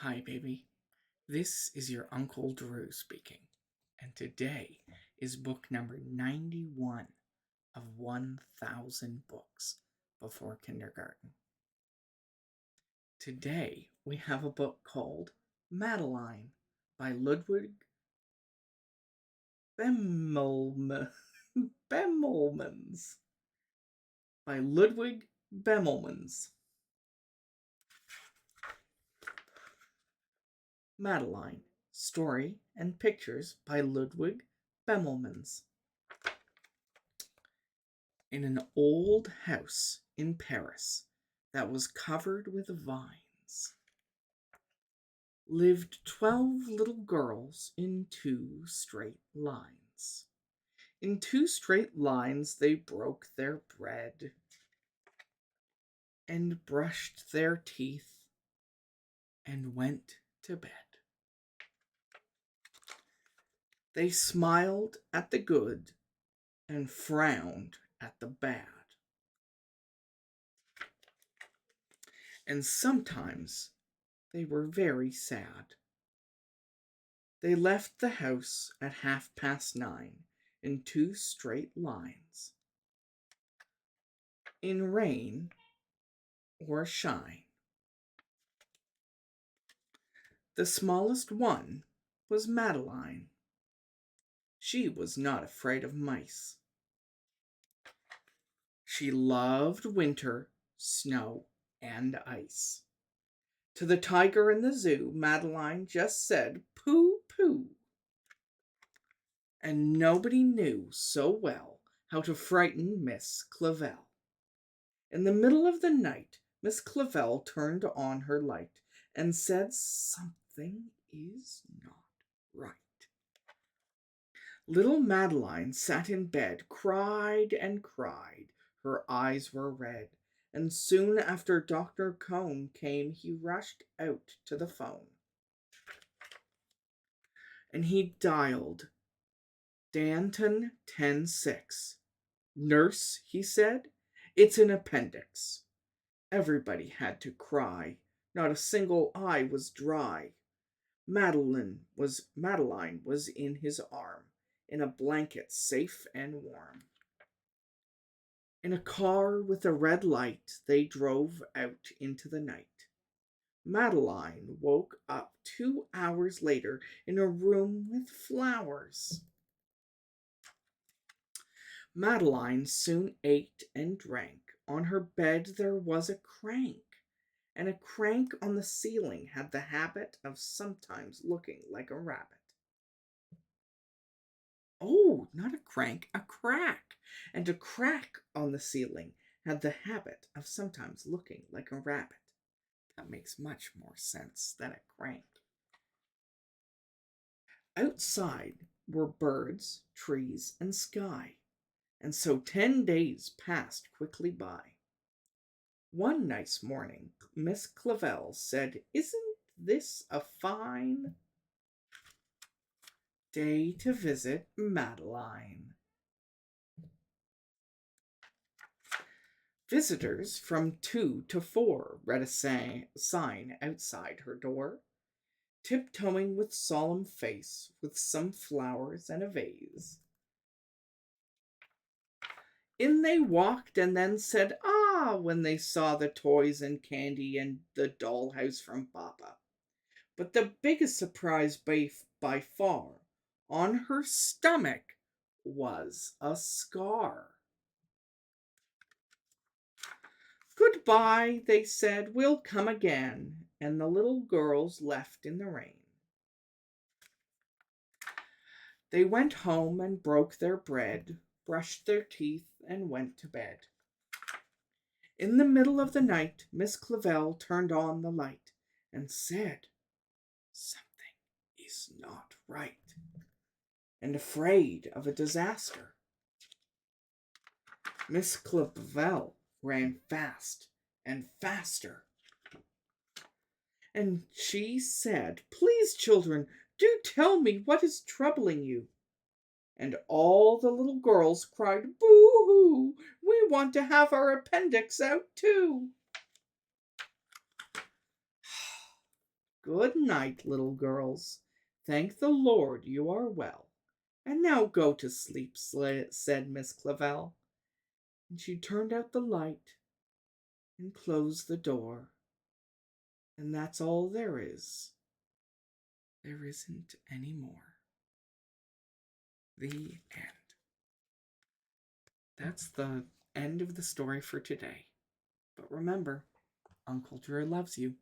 Hi, baby. This is your Uncle Drew speaking, and today is book number 91 of 1,000 books before kindergarten. Today we have a book called Madeline by Ludwig Bemelmans. Bemelmans. By Ludwig Bemelmans. Madeline. Story and pictures by Ludwig Bemelmans. In an old house in Paris that was covered with vines lived 12 little girls in two straight lines. In two straight lines they broke their bread and brushed their teeth and went to bed. They smiled at the good and frowned at the bad. And sometimes they were very sad. They left the house at 9:30 in two straight lines, in rain or shine. The smallest one was Madeline. She was not afraid of mice. She loved winter, snow, and ice. To the tiger in the zoo, Madeline just said, "Pooh, pooh." And nobody knew so well how to frighten Miss Clavell. In the middle of the night, Miss Clavell turned on her light and said, "Something is not right." Little Madeline sat in bed, cried and cried. Her eyes were red, and soon after Dr. Combe came, he rushed out to the phone. And he dialed Danton 106. "Nurse," he said, "it's an appendix." Everybody had to cry. Not a single eye was dry. Madeline was in his arm, in a blanket safe and warm. In a car with a red light, they drove out into the night. Madeline woke up 2 hours later in a room with flowers. Madeline soon ate and drank. On her bed there was a crank, and a crank on the ceiling had the habit of sometimes looking like a rabbit. Oh, not a crank, a crack. And a crack on the ceiling had the habit of sometimes looking like a rabbit. That makes much more sense than a crank. Outside were birds, trees, and sky, and so 10 days passed quickly by. One nice morning, Miss Clavell said, "Isn't this a fine day to visit Madeline?" Visitors from 2 to 4 read a sign outside her door, tiptoeing with solemn face, with some flowers and a vase. In they walked and then said, "Ah," when they saw the toys and candy and the dollhouse from Papa. But the biggest surprise by far, on her stomach was a scar. "Goodbye," they said, "we'll come again." And the little girls left in the rain. They went home and broke their bread, brushed their teeth, and went to bed. In the middle of the night, Miss Clavell turned on the light and said, "Something is not right," and afraid of a disaster. Miss Clavell ran fast and faster. And she said, "Please, children, do tell me what is troubling you." And all the little girls cried, "Boo-hoo! We want to have our appendix out too." Good night, little girls. Thank the Lord you are well. And now go to sleep, said Miss Clavel. And she turned out the light and closed the door. And that's all there is. There isn't any more. The end. That's the end of the story for today. But remember, Uncle Drew loves you.